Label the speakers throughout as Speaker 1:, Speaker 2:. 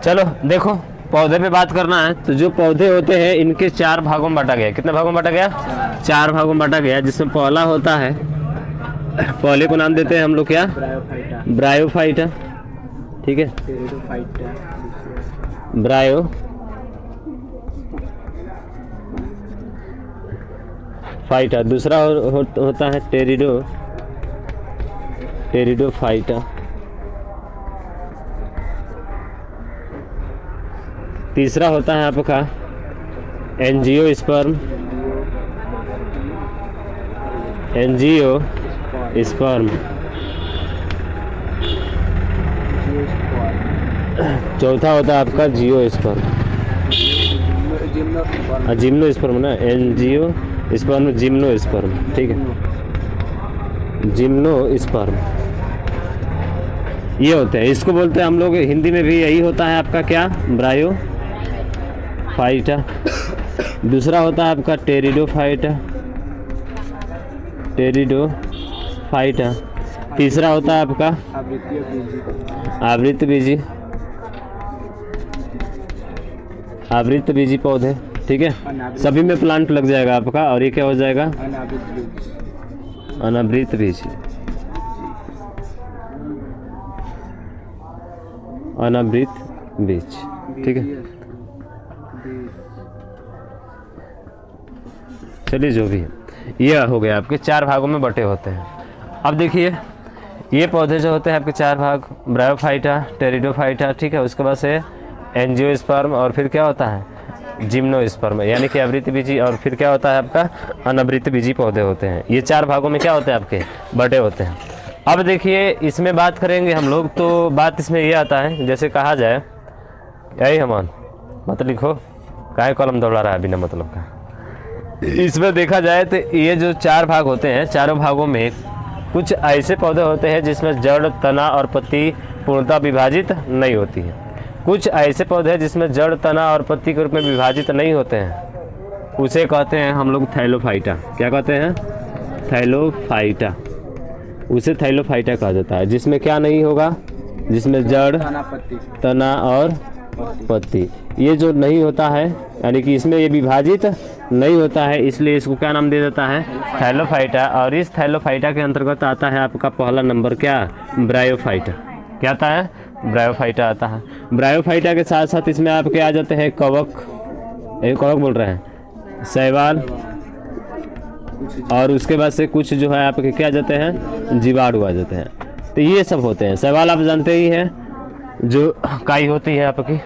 Speaker 1: चलो देखो, पौधे पे बात करना है तो जो पौधे होते हैं इनके 4 भागों में बांटा गया। कितने भागों में बांटा गया? 4 भागों में बांटा गया, जिसमें पहला होता है, पहले को नाम देते हैं हम लोग क्या? ब्रायोफाइटा। ठीक है, ब्रायो फाइटा। दूसरा होता है टेरिडोफाइटा। तीसरा होता है आपका एंजियोस्पर्म। चौथा होता है आपका जिम्नोस्पर्म ना, एंजियोस्पर्म जिम्नोस्पर्म। ठीक है, जिम्नोस्पर्म ये होते हैं, इसको बोलते हैं हम लोग हिंदी में भी यही होता है आपका क्या? ब्रायोफाइटा। दूसरा होता है आपका टेरिडोफाइटा। तीसरा होता है आपका आवृतबीजी पौधे। ठीक है, सभी में प्लांट लग जाएगा आपका। और ये क्या हो जाएगा? अनावृतबीजी। अनावृत बीज। ठीक है, चलिए जो भी है, ये हो गया आपके 4 भागों में बटे होते हैं। अब देखिए, ये पौधे जो होते हैं आपके 4 भाग, ब्रायोफाइटा, टेरिडोफाइटा। ठीक है, उसके बाद से एंजियोस्पर्म, और फिर क्या होता है? जिम्नोस्पर्म, यानी कि आवृतबीजी। और फिर क्या होता है आपका? अनावृतबीजी पौधे होते हैं। ये 4 भागों में क्या होते हैं आपके? बटे होते हैं। अब देखिए, इसमें बात करेंगे हम लोग तो बात इसमें ये आता है, जैसे कहा जाए, यही हमान मत लिखो, काहे कलम दौड़ा रहा है बिना मतलब का। इसमें देखा जाए तो ये जो 4 भाग होते हैं, चारों भागों में कुछ ऐसे पौधे होते हैं जिसमें जड़, तना और पत्ती पूर्णतः विभाजित नहीं होती है। कुछ ऐसे पौधे हैं जिसमें जड़, तना और पत्ती के रूप में विभाजित नहीं होते हैं, उसे कहते हैं हम लोग थैलोफाइटा। क्या कहते हैं? थैलोफाइटा। उसे थैलोफाइटा कहा जाता है, जिसमें क्या नहीं होगा? जिसमें जड़, तना और पत्ती ये जो नहीं होता है, यानी कि इसमें ये विभाजित नहीं होता है, इसलिए इसको क्या नाम दे देता है? थैलोफाइटा। और इस थैलोफाइटा के अंतर्गत आता है आपका पहला नंबर क्या? ब्रायोफाइटा। क्या आता है? ब्रायोफाइटा आता है। ब्रायोफाइटा के साथ साथ इसमें आपके आ जाते हैं कवक बोल रहे हैं, शैवाल, और उसके बाद से कुछ जो है आपके क्या जाते हैं? जीवाणु आ जाते हैं। तो ये सब होते हैं। शैवाल आप जानते ही हैं, जो काई होती है आपकी,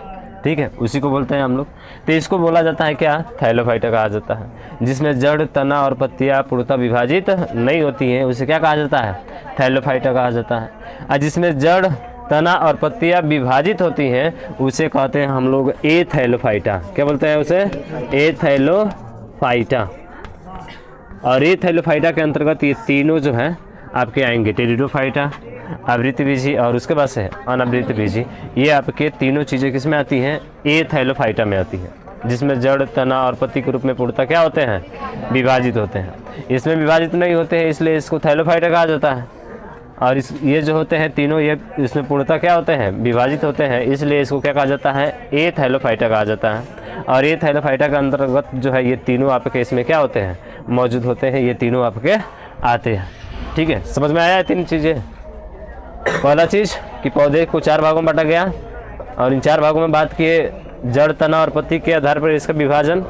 Speaker 1: ठीक है, उसी को बोलते हैं हम लोग। तो इसको बोला जाता है क्या? थैलोफाइटा कहा जाता है, जिसमें जड़, तना और पत्तियां पूर्णतः विभाजित नहीं होती हैं, उसे क्या कहा जाता है? थैलोफाइटा कहा जाता है। और जिसमें जड़, तना और पत्तियां विभाजित होती हैं, उसे कहते हैं हम लोग एथैलोफाइटा। क्या बोलते हैं उसे? एथैलोफाइटा। और एथैलोफाइटा के अंतर्गत ये तीनों जो हैं आपके आएंगे, टेरिडोफाइटा, आवृतबीजी और उसके बाद से अनावृतबीजी। ये आपके तीनों चीज़ें किस में आती हैं? एथैलोफाइटा में आती हैं, जिसमें जड़, तना और पत्ती के रूप में पूर्णतः क्या होते हैं? विभाजित होते हैं। इसमें विभाजित नहीं होते हैं, इसलिए इसको थैलोफाइटा कहा जाता है। और ये जो होते हैं तीनों, ये इसमें पूर्णतः क्या होते हैं? विभाजित होते हैं, इसलिए इसको क्या कहा जाता है? एथैलोफाइटा कहा जाता है। और एथैलोफाइटा के अंतर्गत जो है ये तीनों आपके इसमें क्या होते हैं? मौजूद होते हैं। ये तीनों आपके आते हैं। ठीक है, समझ में आया? 3 चीज़ें। पहला चीज़ कि पौधे को 4 भागों में बांटा गया, और इन 4 भागों में बात किए जड़, तना और पत्ती के आधार पर इसका विभाजन,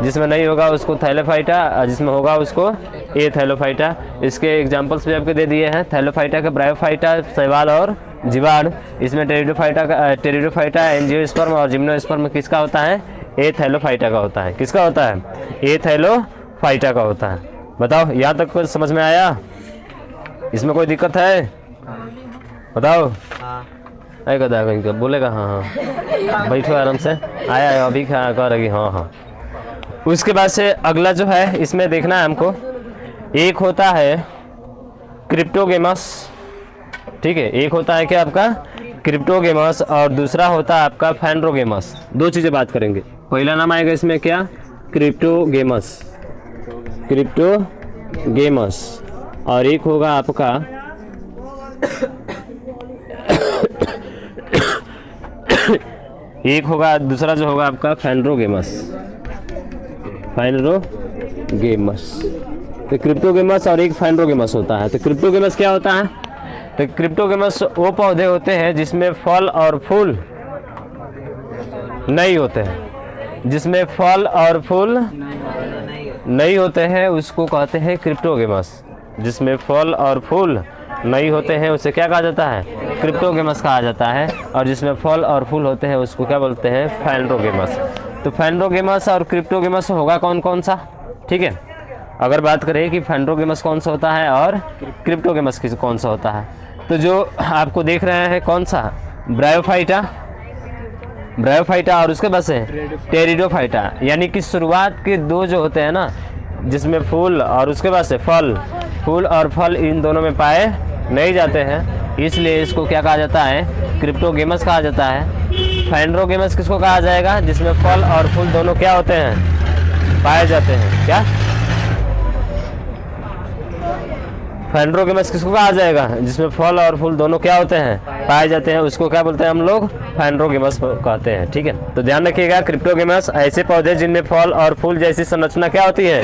Speaker 1: जिसमें नहीं होगा उसको थैलोफाइटा, जिसमें होगा उसको एथैलोफाइटा। इसके एग्जांपल्स भी आपके दे दिए हैं। थैलोफाइटा के ब्रायोफाइटा, शैवाल और जीवाणु। इसमें टेरिडोफाइटा, एंजियोस्पर्म और जिम्नोस्पर्म किसका होता है? एथैलोफाइटा का होता है। किसका होता है? एथैलोफाइटा का होता है। बताओ, यहाँ तक कुछ समझ में आया? इसमें कोई दिक्कत है? बताओ। हाँ कदा कहीं बोलेगा हाँ हाँ, बैठो आराम से। आया अभी कह रही हाँ हाँ। उसके बाद से अगला जो है इसमें देखना है हमको, एक होता है क्रिप्टोगेमस। ठीक है, एक होता है क्या आपका? क्रिप्टोगेमस, और दूसरा होता है आपका फैंड्रोगेमस। 2 चीज़ें बात करेंगे। पहला नाम आएगा इसमें क्या? क्रिप्टोगेमस, और एक होगा आपका एक होगा, दूसरा जो होगा आपका फाइनरोगेमस। फाइनरोगेमस तो क्रिप्टोगेमस और एक फाइनरोगेमस होता है। तो क्रिप्टोगेमस क्या होता है? तो क्रिप्टोगेमस वो पौधे होते हैं जिसमें फल और फूल नहीं होते हैं, जिसमें फल और फूल नहीं होते हैं उसको कहते हैं क्रिप्टोगेमस। जिसमें फल और फूल नहीं होते हैं उसे क्या कहा जाता है? क्रिप्टोगेमस कहा जाता है। और जिसमें फल और फूल होते हैं उसको क्या बोलते हैं? फाइनरोगेमस। तो फाइनरोगेमस और क्रिप्टोगेमस होगा कौन कौन सा? ठीक है, अगर बात करें कि फाइनरोगेमस कौन सा होता है और क्रिप्टोगेमस कौन सा होता है, तो जो आपको देख रहे हैं कौन सा? ब्रायोफाइटा, ब्रायोफाइटा और उसके बाद से टेरिडोफाइटा। यानी कि शुरुआत के दो जो होते हैं ना, जिसमें फूल और उसके बाद से फल, फूल और फल इन दोनों में पाए नहीं जाते हैं, इसलिए इसको क्या कहा जाता है? क्रिप्टोगेमस कहा जाता है। फाइनरोगेमस किसको कहा जाएगा? जिसमें फल और फूल दोनों क्या होते हैं? पाए जाते हैं। क्या फाइनरोगेमस किसको कहा जाएगा? जिसमें फल और फूल दोनों क्या होते हैं? पाए जाते हैं, उसको क्या बोलते हैं हम लोग? फाइनरोगेमस कहते हैं। ठीक है, तो ध्यान रखिएगा, क्रिप्टोगेमस ऐसे पौधे जिनमें फल और फूल जैसी संरचना क्या होती है?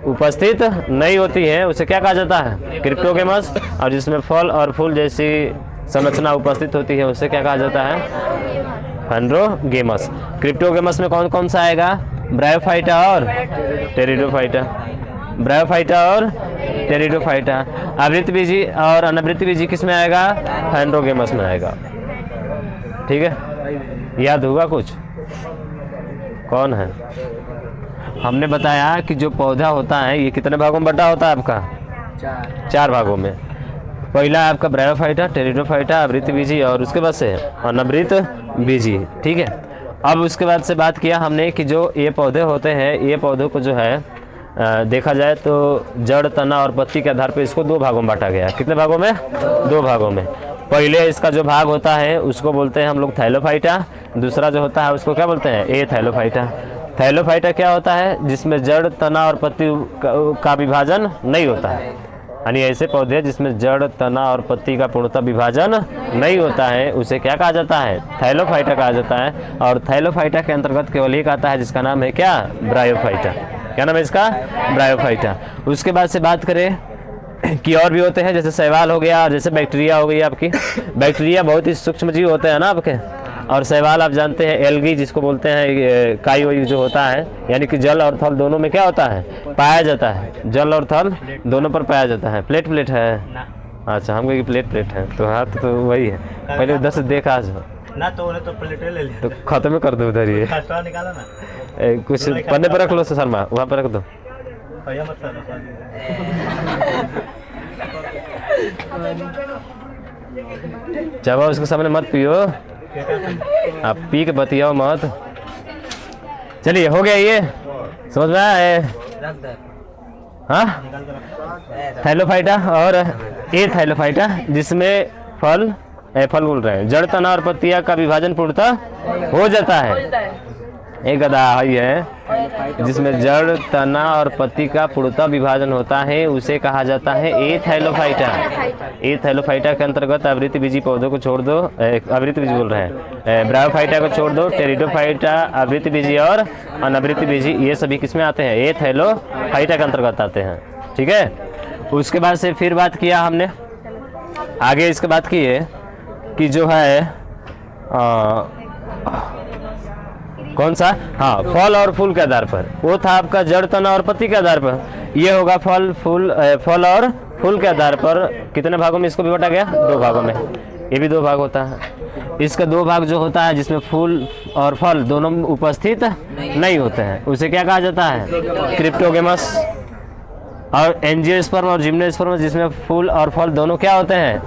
Speaker 1: उपस्थित नहीं होती है, उसे क्या कहा जाता है? क्रिप्टोगेमस। और जिसमें फल और फूल जैसी संरचना उपस्थित होती है उसे क्या कहा जाता है? फाइनरोगेमस। क्रिप्टोगेमस में कौन कौन सा आएगा? ब्रायोफाइटा और टेरिडोफाइटा। ब्रायोफाइटा और टेरिडोफाइटा। आवृतबीजी और अनावृतबीजी किस में आएगा? फाइनरोगेमस में आएगा। ठीक है, याद होगा कुछ? कौन है? हमने बताया कि जो पौधा होता है ये कितने भागों में बटा होता है आपका? चार भागों में। पहला आपका ब्रायोफाइटा, टेरिडोफाइटा, आवृतबीजी और उसके बाद से अनावृतबीजी। ठीक है, अब उसके बाद से बात किया हमने कि जो ये पौधे होते हैं, ये पौधों को जो है देखा जाए तो जड़, तना और पत्ती के आधार पर इसको दो भागों में बांटा गया। कितने भागों में? दो भागों में। पहले इसका जो भाग होता है उसको बोलते हैं हम लोग थैलोफाइटा। दूसरा जो होता है उसको क्या बोलते हैं? ए थैलोफाइटा। थैलोफाइटा क्या होता है? जिसमें जड़, तना और पत्ती का विभाजन नहीं होता है। यानी ऐसे पौधे जिसमें जड़, तना और पत्ती का पूर्णतः विभाजन नहीं होता है उसे क्या कहा जाता है? थैलोफाइटा कहा जाता है। और थैलोफाइटा के अंतर्गत केवल एक आता है जिसका नाम है क्या? ब्रायोफाइटा। क्या नाम है इसका? ब्रायोफाइटा। उसके बाद से बात करें कि और भी होते हैं, जैसे शैवाल हो गया और जैसे बैक्टीरिया हो गई आपकी। बैक्टीरिया बहुत ही सूक्ष्म जीव होते हैं ना आपके, और शैवाल आप जानते हैं एल्गी जिसको बोलते हैं, काई वाई जो होता है, यानी कि जल और थल दोनों में क्या होता है? पाया जाता है। जल और थल दोनों पर पाया जाता है। प्लेट प्लेट है? अच्छा, हम कहेंगे प्लेट प्लेट है तो हाथ तो वही है। पहले उधर से देखा
Speaker 2: ना तो उन्हें तो प्लेट ले लिया
Speaker 1: तो खत्म कर दो उधर। ये
Speaker 2: निकाला ना,
Speaker 1: कुछ पन्ने पर रख लो शर्मा, वहाँ पर रख दो।
Speaker 2: मत
Speaker 1: चाबा उसके सामने मत पियो, आप पी के बतियाओ मत। चलिए, हो गया ये, समझ में आया? हाँ, थैलोफाइटा और ए थैलोफाइटा जिसमें फल बोल रहे हैं, जड़, तना और पत्तियां का विभाजन पूर्णतः हो जाता है। एक गदा है जिसमें जड़, तना और पत्ती का पूर्णतः विभाजन होता है उसे कहा जाता है ए थैलोफाइटा। ए थैलोफाइटा के अंतर्गत आवृतबीजी पौधों को छोड़ दो, आवृतबीजी बोल रहे हैं, ब्रायोफाइटा को छोड़ दो, टेरिडोफाइटा, आवृतबीजी और अनावृतबीजी ये सभी किसमें आते हैं? ए थैलोफाइटा के अंतर्गत आते हैं। ठीक है, उसके बाद से फिर बात किया हमने आगे, इसके बात की है कि जो है कौन सा? हाँ, फल और फूल के आधार पर। वो था आपका जड़, तना और पत्ती के आधार पर। ये होगा फल फल और फूल के आधार पर। कितने भागों में इसको भी बांटा गया? दो भागों में। ये भी दो भाग होता है। इसका दो भाग जो होता है जिसमें फूल और फल दोनों उपस्थित नहीं होते हैं उसे क्या कहा जाता है? क्रिप्टोगेमस। और एंजियोस्पर्म और जिम्नोस्पर्म जिसमें फूल और फल दोनों क्या होते हैं?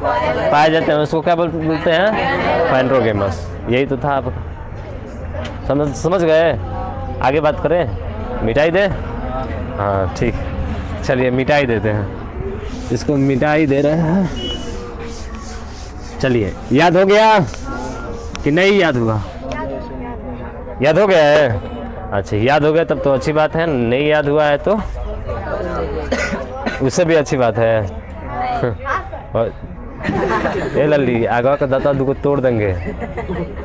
Speaker 1: पाए जाते हैं, उसको क्या बोलते हैं? फाइनरोगेमस। यही तो था, आप समझ गए? आगे बात करें? मिटाई दे? हाँ ठीक, चलिए मिटाई देते हैं, इसको मिटाई दे रहे हैं। चलिए, याद हो गया कि नहीं याद हुआ? याद हो गया है? अच्छा, याद हो गया तब तो अच्छी बात है, नहीं याद हुआ है तो उससे भी अच्छी बात है। ये लल्ली आगा का दाता दुको तोड़ देंगे,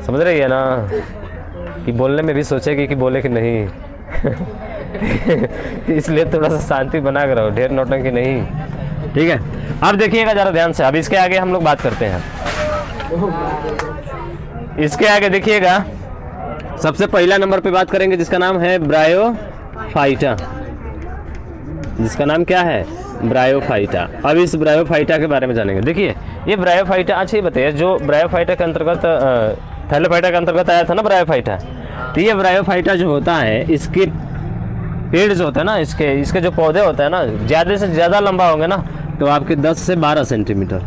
Speaker 1: समझ रही है ना, कि बोलने में भी सोचेगी कि बोले कि नहीं। इसलिए थोड़ा सा शांति बना कर रहो, ढेर नौटंकी नहीं, ठीक है। अब देखिएगा ज़रा ध्यान से, अब इसके आगे हम लोग बात करते हैं। इसके आगे देखिएगा, सबसे पहला नंबर पे बात करेंगे जिसका नाम है ब्रायोफाइटा, जिसका नाम क्या है, ब्रायोफाइटा। अब इस ब्रायोफाइटा के बारे में जानेंगे। देखिए ये ब्रायोफाइटा, अच्छा ये बताइए, जो ब्रायोफाइटा के अंतर्गत थैलोफाइटा के अंतर्गत आया था ना ब्रायोफाइटा, तो ये ब्रायोफाइटा जो होता है, इसके पेड़ जो होते हैं ना, इसके जो पौधे होते हैं ना, ज़्यादा से ज़्यादा लंबा होंगे ना तो आपके 10 से 12 सेंटीमीटर,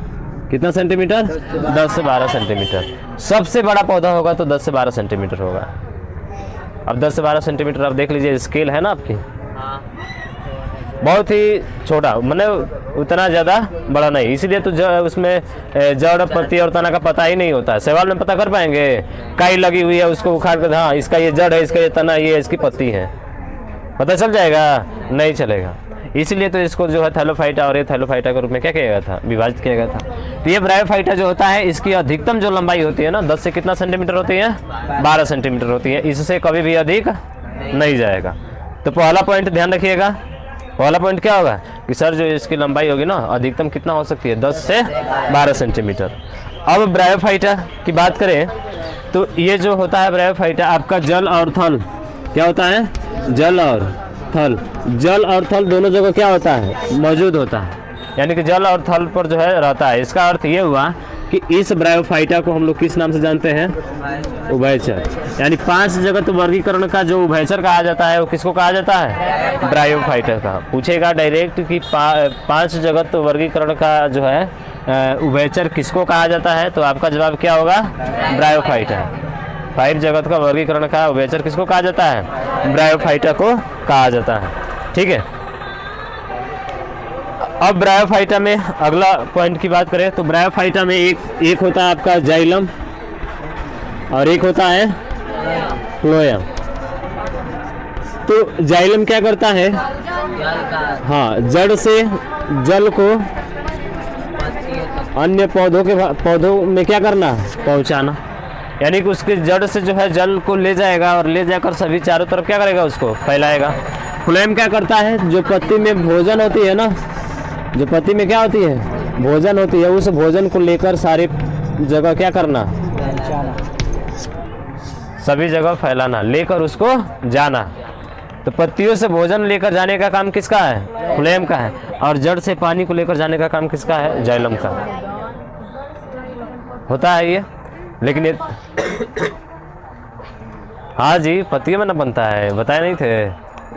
Speaker 1: कितना सेंटीमीटर, 10 से 12 सेंटीमीटर। सबसे बड़ा पौधा होगा तो 10 से 12 सेंटीमीटर होगा। अब 10 से 12 सेंटीमीटर आप देख लीजिए, स्केल है ना आपकी, बहुत ही छोटा, मतलब उतना ज़्यादा बड़ा नहीं, इसीलिए तो उसमें जड़ पत्ती और तना का पता ही नहीं होता है। सवाल में पता कर पाएंगे, काई लगी हुई है उसको उखाड़ कर, हाँ इसका ये जड़ है, इसका ये तना, ये इसकी पत्ती है, पता चल जाएगा, नहीं चलेगा। इसलिए तो इसको जो है थैलोफाइटा और ये थैलोफाइटा के रूप में क्या किया गया था, विभाजित किया गया था। तो ये ब्रायोफाइटा जो होता है, इसकी अधिकतम जो लंबाई होती है ना, 10 से कितना सेंटीमीटर होती है, 12 सेंटीमीटर होती है, इससे कभी भी अधिक नहीं जाएगा। तो पहला पॉइंट ध्यान रखिएगा, पहला पॉइंट क्या होगा कि सर जो इसकी लंबाई होगी ना, अधिकतम कितना हो सकती है, 10 से 12 सेंटीमीटर। अब ब्रायोफाइटा की बात करें तो ये जो होता है ब्रायोफाइटा, आपका जल और थल, क्या होता है, जल और थल, जल और थल दोनों जगह क्या होता है, मौजूद होता है, यानी कि जल और थल पर जो है रहता है। इसका अर्थ ये हुआ कि इस ब्रायोफाइटा को हम लोग किस नाम से जानते हैं, उभयचर। यानी 5 जगत वर्गीकरण का जो उभयचर कहा जाता है वो किसको कहा जाता है, ब्रायोफाइटा का। पूछेगा डायरेक्ट कि 5 जगत वर्गीकरण का जो है उभयचर किसको कहा जाता है, तो आपका जवाब क्या होगा, ब्रायोफाइटा। 5 जगत का वर्गीकरण का उभयचर किसको कहा जाता है, ब्रायोफाइटा को कहा जाता है, ठीक है। अब ब्रायोफाइटा में अगला पॉइंट की बात करें तो ब्रायोफाइटा में एक होता है आपका जाइलम और एक होता है फ्लोएम। तो जाइलम क्या करता है, हाँ, जड़ से जल को अन्य पौधों में क्या करना, पहुंचाना, यानी कि उसके जड़ से जो है जल को ले जाएगा और ले जाकर सभी चारों तरफ क्या करेगा, उसको फैलाएगा। फ्लोएम क्या करता है, जो पत्ती में भोजन होती है ना, जो पत्ती में क्या होती है, भोजन होती है, उस भोजन को लेकर सारे जगह क्या करना, सभी जगह फैलाना, लेकर उसको जाना। तो पत्तियों से भोजन लेकर जाने का काम किसका है, फ्लोएम का है, और जड़ से पानी को लेकर जाने का काम किसका है, जाइलम का होता है ये। लेकिन ये हाँ जी, पत्तियों में ना बनता है, बताए नहीं थे,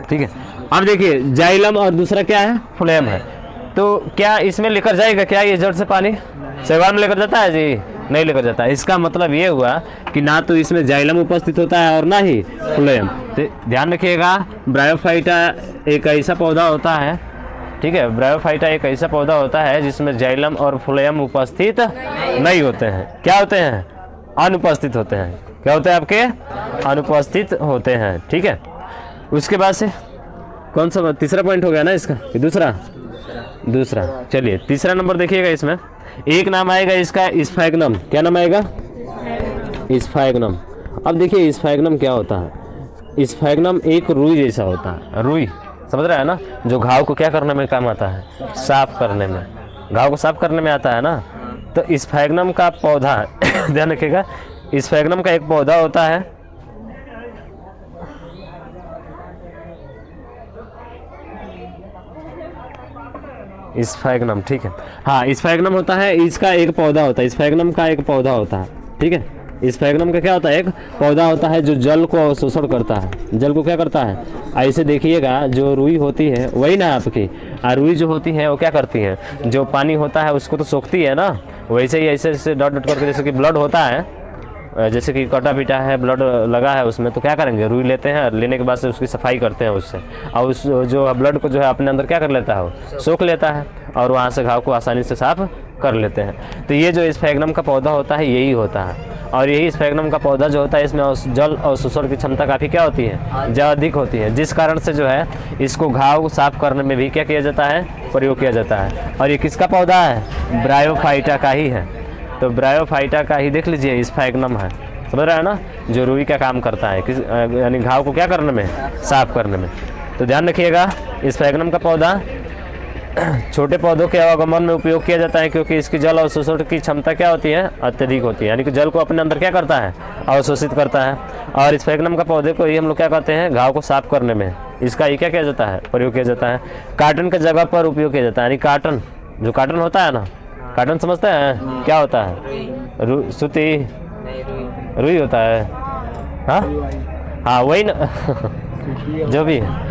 Speaker 1: ठीक है। अब देखिए जाइलम और दूसरा क्या है, फ्लोएम है। तो क्या इसमें लेकर जाएगा क्या ये जड़ से पानी, शैवाल में लेकर जाता है जी, नहीं लेकर जाता। इसका मतलब ये हुआ कि ना तो इसमें जाइलम उपस्थित होता है और ना ही फ्लोएम। तो ध्यान रखिएगा, ब्रायोफाइटा एक ऐसा पौधा होता है, ठीक है, ब्रायोफाइटा एक ऐसा पौधा होता है जिसमें जाइलम और फ्लोएम उपस्थित नहीं होते हैं। क्या होते हैं, अनुपस्थित होते हैं। क्या होते हैं आपके, अनुपस्थित होते हैं, ठीक है। उसके बाद से कौन सा तीसरा पॉइंट हो गया ना इसका, दूसरा। चलिए तीसरा नंबर देखिएगा, इसमें एक नाम आएगा इसका स्फैग्नम। क्या नाम आएगा, स्फैग्नम। अब देखिए स्फैग्नम क्या होता है, स्फैग्नम एक रुई जैसा होता है, रुई समझ रहा है ना, जो घाव को क्या करने में काम आता है, साफ करने में, घाव को साफ करने में आता है ना। तो स्फैग्नम का पौधा ध्यान रखिएगा, स्फैग्नम का एक पौधा होता है, स्फैग्नम, ठीक है, हाँ स्फैग्नम होता है, इसका एक पौधा होता है, स्फैग्नम का एक पौधा होता है, ठीक है। स्फैग्नम का क्या होता है, एक पौधा होता है जो जल को अवशोषण करता है, जल को क्या करता है, ऐसे देखिएगा जो रुई होती है वही ना आपकी, रुई जो होती है वो क्या करती है, जो पानी होता है उसको तो सोखती है ना, वैसे ही ऐसे ऐसे डॉट डॉट करके, जैसे कि ब्लड होता है, जैसे कि कटा पीटा है, ब्लड लगा है उसमें, तो क्या करेंगे, रुई लेते हैं, लेने के बाद से उसकी सफाई करते हैं उससे, और उस जो ब्लड को जो है अपने अंदर क्या कर लेता है, वो सोख लेता है और वहाँ से घाव को आसानी से साफ कर लेते हैं। तो ये जो स्फैग्नम का पौधा होता है यही होता है। और यही स्फैग्नम का पौधा जो होता है इसमें जल अवशोषण की क्षमता काफ़ी क्या होती है, ज़्यादा अधिक होती है, जिस कारण से जो है इसको घाव साफ करने में भी क्या किया जाता है, प्रयोग किया जाता है। और ये किसका पौधा है, ब्रायोफाइटा का ही है। तो ब्रायोफाइटा का ही देख लीजिए स्फैग्नम है, समझ रहा है ना, जो रुई का काम करता है, किस यानी घाव को क्या करने में, साफ करने में। तो ध्यान रखिएगा स्फैग्नम का पौधा छोटे पौधों के आवागमन में उपयोग किया जाता है, क्योंकि इसकी जल अवशोषण की क्षमता क्या होती है, अत्यधिक होती है, यानी कि जल को अपने अंदर क्या करता है, अवशोषित करता है। और स्फैग्नम का पौधे को ही हम लोग क्या कहते हैं, घाव को साफ करने में इसका ही क्या किया जाता है, प्रयोग किया जाता है। काटन के जगह पर उपयोग किया जाता है, यानी काटन, जो काटन होता है ना, काटन समझते हैं क्या होता है, सूती रुई होता है, हाँ वही ना जो भी है।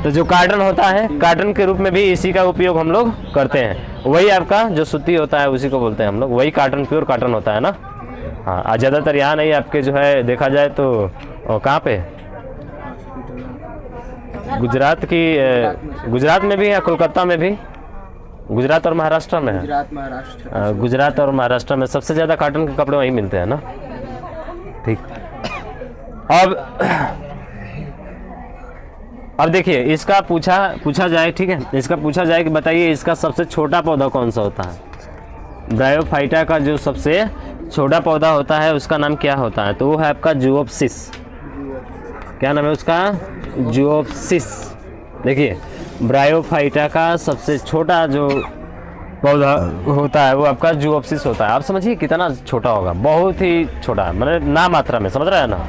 Speaker 1: तो जो काटन होता है, काटन के रूप में भी इसी का उपयोग हम लोग करते हैं। वही आपका जो सूती होता है उसी को बोलते हैं हम लोग, वही काटन, प्योर काटन होता है ना। हाँ, ज़्यादातर यहाँ नहीं, आपके जो है देखा जाए तो कहाँ पे, गुजरात में भी है, कोलकाता में भी, गुजरात और महाराष्ट्र में है। गुजरात और महाराष्ट्र में सबसे ज़्यादा काटन के कपड़े वहीं मिलते हैं ना। ठीक, अब देखिए इसका पूछा जाए, ठीक है, इसका पूछा जाए कि बताइए इसका सबसे छोटा पौधा कौन सा होता है। ब्रायोफाइटा का जो सबसे छोटा पौधा होता है उसका नाम क्या होता है, तो वो है आपका जुओप्सिस। क्या नाम है उसका, जुओप्सिस। देखिए ब्रायोफाइटा का सबसे छोटा जो पौधा होता है वो आपका जुओप्सिस होता है। आप समझिए कितना छोटा होगा, बहुत ही छोटा, मतलब ना मात्रा में, समझ रहे हैं ना,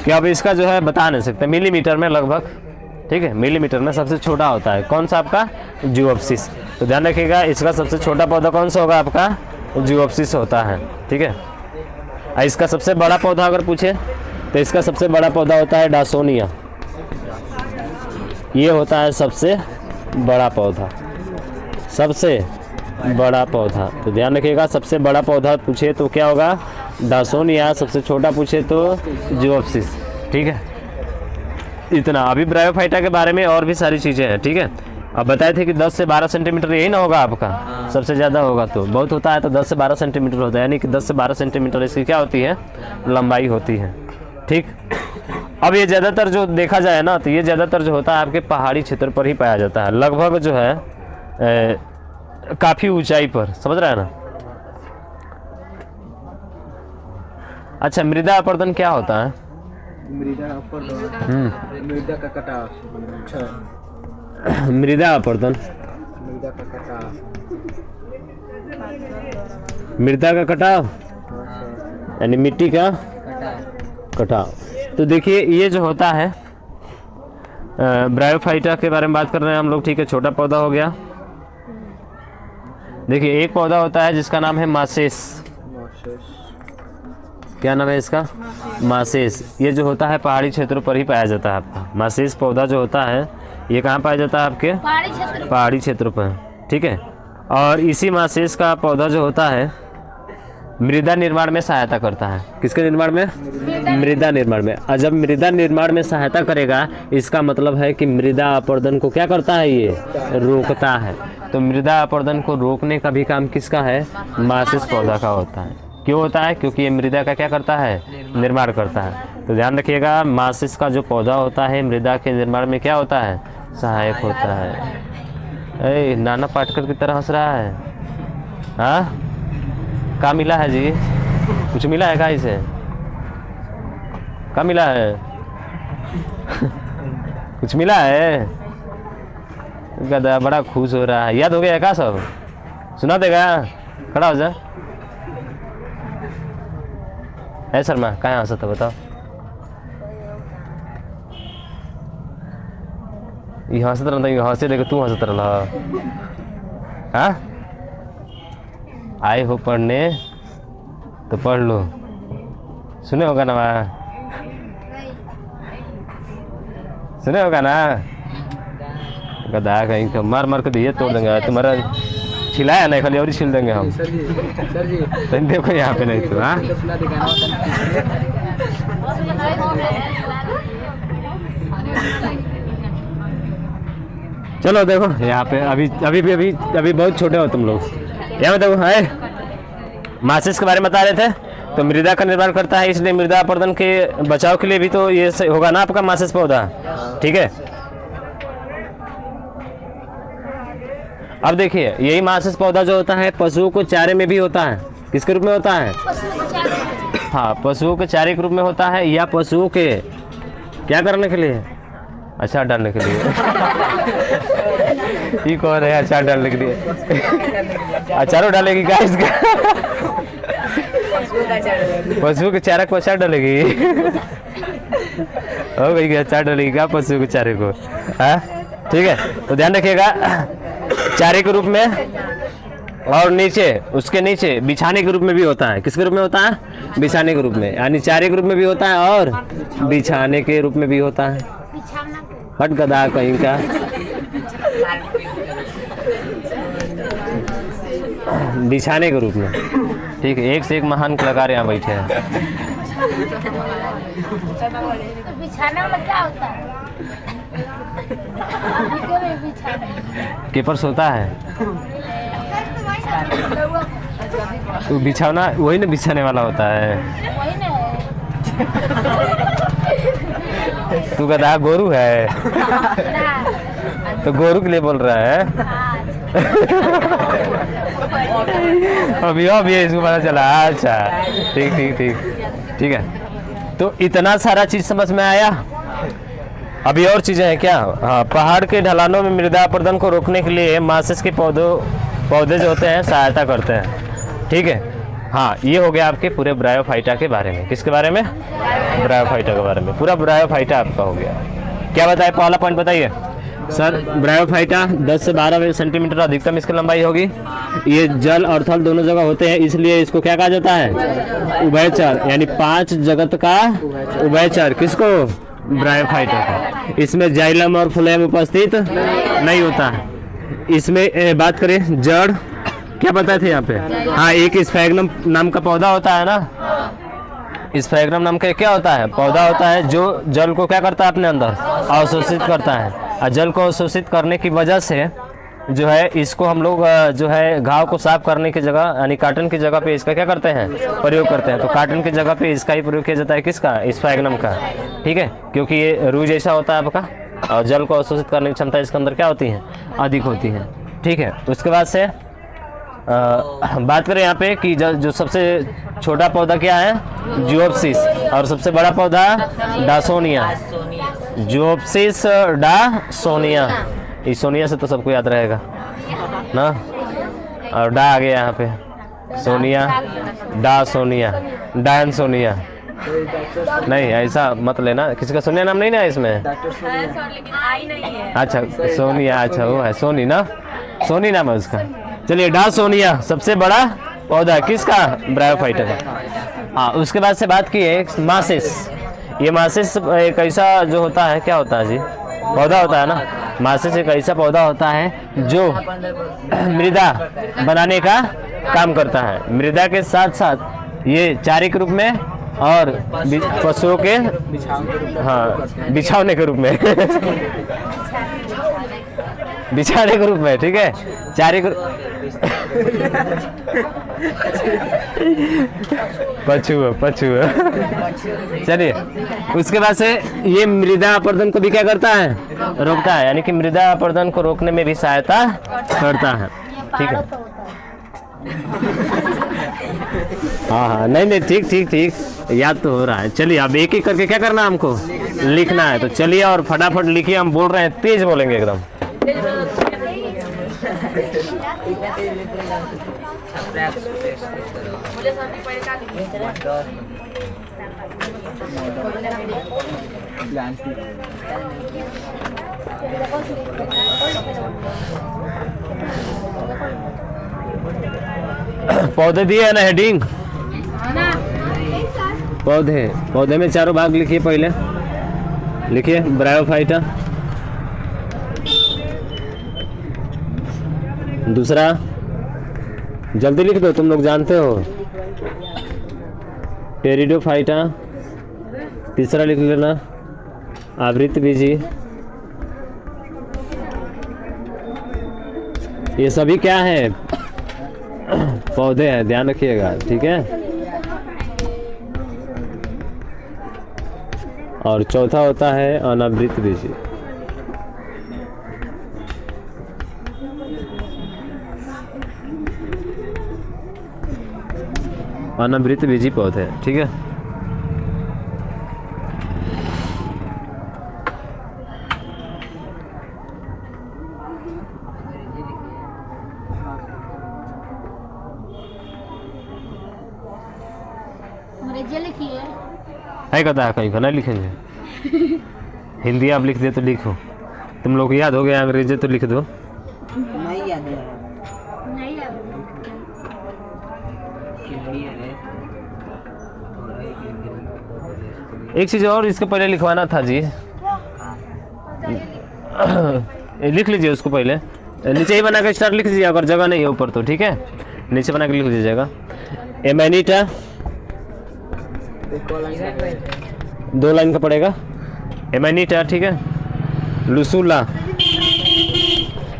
Speaker 1: कि अब इसका जो है बता नहीं सकते, मिलीमीटर में लगभग, ठीक है, मिलीमीटर में सबसे छोटा होता है कौन सा, आपका जुओप्सिस। तो ध्यान रखिएगा इसका सबसे छोटा पौधा कौन सा होगा, आपका जुओप्सिस होता है, ठीक है। इसका सबसे बड़ा पौधा अगर पूछे तो इसका सबसे बड़ा पौधा होता है डासोनिया, ये होता है सबसे बड़ा पौधा, सबसे बड़ा पौधा। तो ध्यान रखिएगा सबसे बड़ा पौधा पूछे तो क्या होगा, डासोनिया, सबसे छोटा पूछे तो जुओप्सिस, ठीक है। इतना। अभी ब्रायोफाइटा के बारे में और भी सारी चीज़ें हैं, ठीक है। अब बताए थे कि 10 से 12 सेंटीमीटर यही ना होगा आपका, सबसे ज़्यादा होगा तो बहुत होता है तो 10 से 12 सेंटीमीटर होता है, यानी कि 10 से 12 सेंटीमीटर इसकी क्या होती है, लंबाई होती है, ठीक। अब ये ज़्यादातर जो देखा जाए ना, तो ये ज़्यादातर जो होता है आपके पहाड़ी क्षेत्र पर ही पाया जाता है, लगभग जो है काफ़ी ऊंचाई पर, समझ रहा है ना। अच्छा, मृदा अपरदन क्या होता है,
Speaker 3: मृदा अपरदन, मृदा का कटाव,
Speaker 1: मृदा अपरदन,
Speaker 3: मृदा का कटाव,
Speaker 1: मृदा का कटाव यानी मिट्टी का कटाव। तो देखिए ये जो होता है ब्रायोफाइटा के बारे में बात कर रहे हैं हम लोग, ठीक है, छोटा पौधा हो गया। देखिए एक पौधा होता है जिसका नाम है मासेस, क्या नाम है इसका, मासेस। ये जो होता है पहाड़ी क्षेत्रों पर ही पाया जाता है आपका। मासेस पौधा जो होता है ये कहाँ पाया जाता है, आपके पहाड़ी क्षेत्रों पर, ठीक है। और इसी मासेस का पौधा जो होता है मृदा निर्माण में सहायता करता है, किसके निर्माण में, मृदा निर्माण में। और जब मृदा निर्माण में सहायता करेगा इसका मतलब है कि मृदा अपरदन को क्या करता है, ये रोकता है। तो मृदा अपरदन को रोकने का भी काम किसका है, मासेस पौधा का होता है। क्यों होता है, क्योंकि ये मृदा का क्या करता है, निर्माण करता है। तो ध्यान रखिएगा मासेस का जो पौधा होता है मृदा के निर्माण में क्या होता है, सहायक होता है। नाना पाटेकर की तरह हंस रहा है, हाँ क्या मिला है जी, कुछ मिला है क्या इसे, क्या मिला है कुछ मिला है, गधा बड़ा खुश हो रहा है, याद हो गया क्या सब, सुना देगा, खड़ा हो जा। है शर्मा कहाँ हंसा था बताओ, ये हंसत रहता है, हंसे देखो तू हंसत रहा, हाँ आए हो पढ़ने तो पढ़ लो, सुने होगा ना, सुने होगा ना, गधा कहीं का मार मार के दिए तोड़ देंगे तुम्हारा, छिलाया नहीं खाली और ही छिल देंगे हम।
Speaker 3: सर जी
Speaker 1: तो देखो यहाँ पे नहीं तो, हाँ चलो देखो यहाँ पे अभी बहुत छोटे हो तुम लोग। यहाँ देखो है मासेस के बारे में बता रहे थे। तो मृदा का निर्माण करता है, इसलिए मृदा अपर्दन के बचाव के लिए भी तो ये होगा ना आपका मासेस पौधा। ठीक है, अब देखिए यही मासेस पौधा जो होता है पशुओं को चारे में भी होता है। किसके रूप में होता है? हाँ, पशुओं के चारे के रूप में होता है, या पशुओं के क्या करने के लिए? अचार डालने के लिए। ये कौन है अचार डालने के लिए? अचारों डालेगी क्या इसका? पशुओं के चारा को अचार डालेगी। हो गई, अचार डालेगी क्या पशुओं के चारे को? हाँ ठीक है, तो ध्यान रखिएगा, चारे के रूप में और नीचे उसके नीचे बिछाने के रूप में भी होता है। किसके रूप में होता है? बिछाने के रूप में, यानी चारे के रूप में भी होता है और बिछाने के रूप में भी होता है। हट गधा कहीं का। बिछाने के रूप में, ठीक है। एक से एक महान कलाकार यहाँ बैठे हैं।
Speaker 4: बिछाना वाला क्या होता है?
Speaker 1: केपर सोता है तो बिछाना वही ना, बिछाने वाला होता है।
Speaker 4: वही ना
Speaker 1: तू गधा गोरू है तो गोरू के लिए बोल रहा है। अभी इसको पता चला। अच्छा ठीक ठीक ठीक ठीक है, तो इतना सारा चीज समझ में आया। अभी और चीजें हैं क्या? हाँ, पहाड़ के ढलानों में मृदा अपर्दन को रोकने के लिए मासेस के पौधे जो होते हैं सहायता करते हैं। ठीक है, हाँ, ये हो गया आपके पूरे ब्रायोफाइटा के बारे में। किसके बारे में? ब्रायोफाइटा के बारे में। पूरा ब्रायोफाइटा आपका हो गया। क्या बताए? पहला पॉइंट बताइए सर। ब्रायोफाइटा 10 से 12 सेंटीमीटर अधिकतम इसकी लंबाई होगी। ये जल और थल दोनों जगह होते हैं, इसलिए इसको क्या कहा जाता है? उभयचर, यानी 5 जगत का उभयचर। किसको? ब्रायोफाइटा को। इसमें जाइलम और फ्लोएम उपस्थित नहीं होता। इसमें बात करें जड़, क्या बताए थे यहाँ पे? हाँ, एक स्फैग्नम नाम का पौधा होता है ना। स्फैग्नम नाम का क्या होता है? पौधा होता है जो जल को क्या करता है अपने अंदर? अवशोषित करता है। और जल को अवशोषित करने की वजह से जो है इसको हम लोग जो है घाव को साफ करने की जगह, यानी काटन की जगह पे इसका क्या करते हैं? प्रयोग करते हैं। तो काटन की जगह पे इसका ही प्रयोग किया जाता है। किसका? स्फैग्नम का। ठीक है, क्योंकि ये रूई जैसा होता है आपका, और जल को अवशोषित करने की क्षमता इसके अंदर क्या होती है? अधिक होती है। ठीक है, उसके बाद से बात करें यहाँ पे कि जो सबसे छोटा पौधा क्या है? जियोप्सिस, और सबसे बड़ा पौधा डासोनिया। जियोप्सिस डासोनिया। इस सोनिया से तो सबको याद रहेगा ना, और डा आ गया यहाँ पे, सोनिया, डासोनिया, डायनसोनिया। नहीं, ऐसा मत लेना, किसी का सोनिया नाम नहीं ना इसमें। अच्छा सोनिया, अच्छा वो है सोनी ना, सोनी नाम है उसका। चलिए, डासोनिया सबसे बड़ा पौधा किसका? ब्रायोफाइटा का। हाँ, उसके बाद से बात की है मासेस। ये मासेस एक ऐसा जो होता है, क्या होता है जी? पौधा होता है ना। मासेस एक ऐसा पौधा होता है जो मृदा बनाने का काम करता है। मृदा के साथ साथ ये चारे के रूप में और पशुओं के हाँ बिछाने के रूप में बिछाने के रूप में। ठीक है, चारे के पछुआ। चलिए, उसके बाद से ये मृदा अपर्दन को भी क्या करता है? रोकता है, यानी कि मृदा अपर्दन को रोकने में भी सहायता करता है। ठीक है, हाँ, नहीं, ठीक ठीक ठीक, याद तो हो रहा है। चलिए, अब एक एक करके क्या करना है हमको? लिखना है। तो चलिए और फटाफट लिखिए। हम बोल रहे हैं, तेज बोलेंगे एकदम। पौधे दिए है ना हेडिंग? पौधे में चारों भाग लिखिए। पहले लिखिए ब्रायोफाइटा, दूसरा जल्दी लिख दो, तुम लोग जानते हो, टेरिडोफाइटा, तीसरा लिख लेना आवृतबीजी। ये सभी क्या है? पौधे हैं, ध्यान रखिएगा। ठीक है, और चौथा होता है अनावृत बीजी। अनावृत बीजी पौधे, ठीक है।
Speaker 4: अंग्रेजी लिखिए।
Speaker 1: है कहता है कहीं का नहीं लिखेंगे। हिंदी आप लिख दे तो लिखो, तुम लोग याद हो गया, अंग्रेजी तो लिख दो।
Speaker 3: नहीं याद है।
Speaker 4: नहीं याद।
Speaker 1: एक चीज़ और इसके पहले लिखवाना था जी। लिख लीजिए उसको पहले, नीचे ही बना के स्टार लिख दीजिए, अगर जगह नहीं है ऊपर तो, ठीक है। नीचे बना के लिख दीजिएगा। एमेनिटा 2 लाइन का पड़ेगा। एमेनिटा, ठीक है। लुसुला,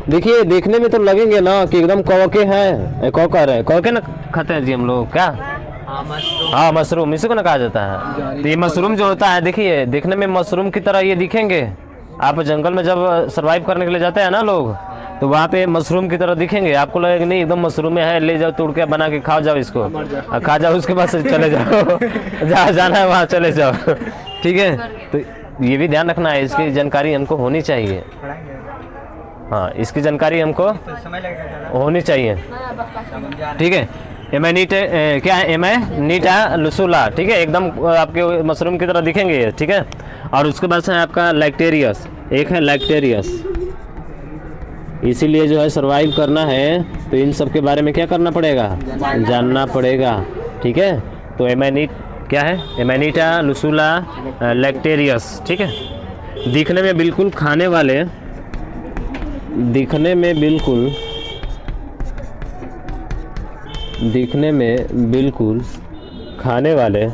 Speaker 1: देखिए देखने में तो लगेंगे ना कि एकदम कौके हैं, कौकर है, कौके ना खाते हैं जी हम लोग, क्या? हाँ मशरूम, इसी को ना कहा जाता है। तो ये मशरूम जो होता है, देखिए देखने में मशरूम की तरह ये दिखेंगे। आप जंगल में जब सरवाइव करने के लिए जाते हैं ना लोग, तो वहाँ पे मशरूम की तरह दिखेंगे, आपको लगेगा नहीं एकदम मशरूम है, ले जाओ तोड़ के बना के खाओ, जाओ इसको खा जाओ, उसके बाद चले जाओ। जहाँ जाना है वहाँ चले जाओ, ठीक है। तो ये भी ध्यान रखना है, इसकी जानकारी हमको होनी चाहिए। हाँ, इसकी जानकारी हमको
Speaker 2: समय लगेगा ज़्यादा।
Speaker 1: होनी चाहिए, ठीक है। एमेनिटा क्या है? एमेनिटा लुसुला, ठीक है। एकदम आपके मशरूम की तरह दिखेंगे ये, ठीक है। और उसके बाद से आपका लैक्टेरियस, एक है लैक्टेरियस। इसीलिए जो है सरवाइव करना है तो इन सब के बारे में क्या करना पड़ेगा? जानना पड़ेगा, ठीक है। तो एमेनिट क्या है? एमेनिटा लुसुला लैक्टेरियस, ठीक है। दिखने में बिल्कुल खाने वाले, दिखने में बिल्कुल खाने वाले,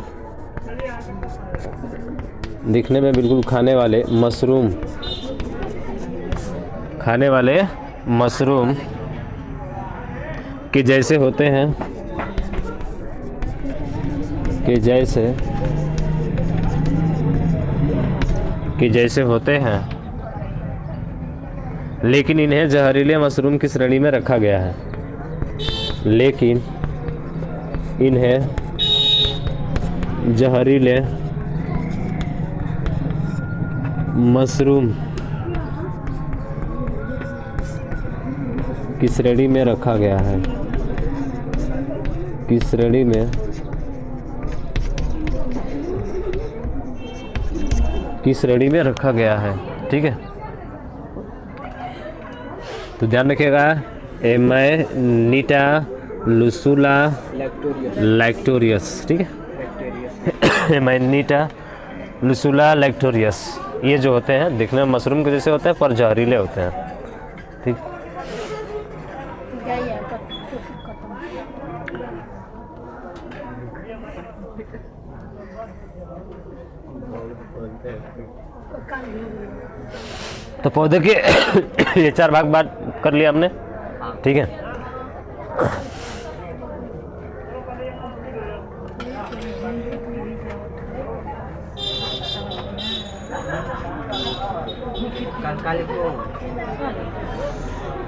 Speaker 1: दिखने में बिल्कुल खाने वाले मशरूम, खाने वाले मशरूम के जैसे होते हैं, कि जैसे होते हैं, लेकिन इन्हें जहरीले मशरूम की श्रेणी में रखा गया है। लेकिन इन्हें जहरीले मशरूम की श्रेणी में रखा गया है, की श्रेणी में, की श्रेणी में रखा गया है, ठीक है। तो ध्यान रखिएगा, एमेनिटा लुसुला लैक्टोरियस, ठीक है। एमेनिटा लुसुला लैक्टोरियस, ये जो होते हैं दिखने में मशरूम के जैसे होते हैं पर जहरीले होते हैं, ठीक। तो पौधे के ये 4 भाग बात कर लिया हमने, ठीक है।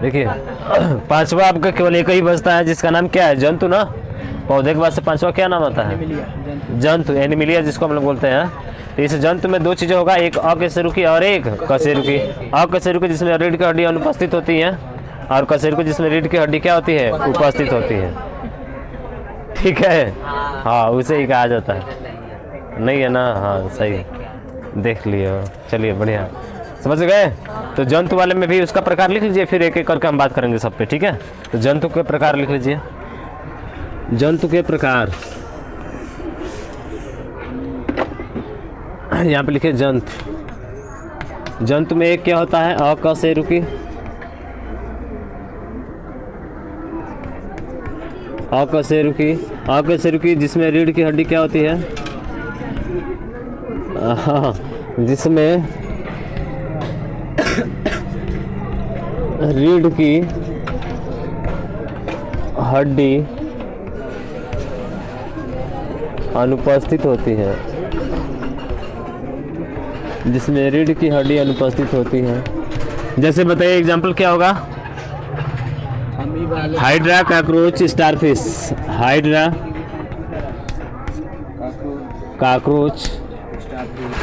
Speaker 1: देखिए 5वां आपका केवल एक ही बचता है, जिसका नाम क्या है? जंतु ना। पौधे के बाद से 5वां क्या नाम आता है? जंतु, एनिमिलिया जिसको हम लोग बोलते हैं। तो इस जंतु में 2 चीज़ें होगा, एक अकशेरुकी और एक कशेरुकी। अकशेरुकी जिसमें रीढ़ की हड्डी अनुपस्थित होती है, और कशेरुकी जिसमें रीढ़ की हड्डी क्या होती है? उपस्थित होती है, ठीक है। हाँ, उसे ही कहा जाता है, नहीं है ना? हाँ सही, देख लियो। चलिए बढ़िया, समझ गए। तो जंतु वाले में भी उसका प्रकार लिख लीजिए, फिर एक एक करके हम बात करेंगे सब पे, ठीक है। तो जंतु के प्रकार लिख लीजिए। जंतु के प्रकार, यहाँ पे लिखिए जंतु। जंतु में एक क्या होता है? अकशेरुकी, अकशेरुकी, अकशेरुकी जिसमें रीढ़ की हड्डी क्या होती है? हाँ, जिसमें रीढ़ की हड्डी अनुपस्थित होती है, जिसमें रीढ़ की हड्डी अनुपस्थित होती है। जैसे बताइए एग्जाम्पल क्या होगा?
Speaker 3: Amoeba,
Speaker 1: hydra, cockroach, starfish. Hydra,
Speaker 3: cockroach,
Speaker 1: cockroach,
Speaker 3: starfish,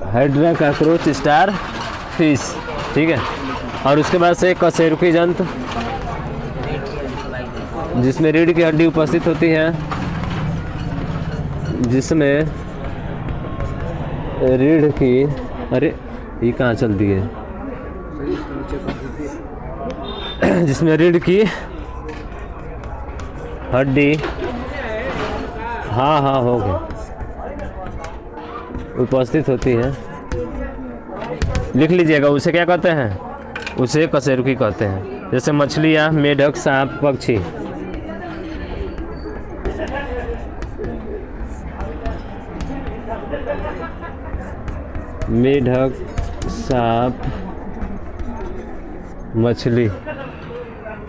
Speaker 1: hydra, cockroach, star fish, ठीक है। और उसके बाद से कशेरुकी जंतु, जिसमें रीढ़ की हड्डी उपस्थित होती है, जिसमें रीढ़ की, अरे ये कहाँ चल दी है?
Speaker 3: सही इसको नीचे कर दीजिए।
Speaker 1: जिसमें रीढ़ की हड्डी, हाँ हाँ हो गया, उपस्थित होती है। लिख लीजिएगा, उसे क्या कहते हैं? उसे कशेरुकी कहते हैं। जैसे मछलियाँ, मेढक, सांप, पक्षी। मेढक, सांप, मछली।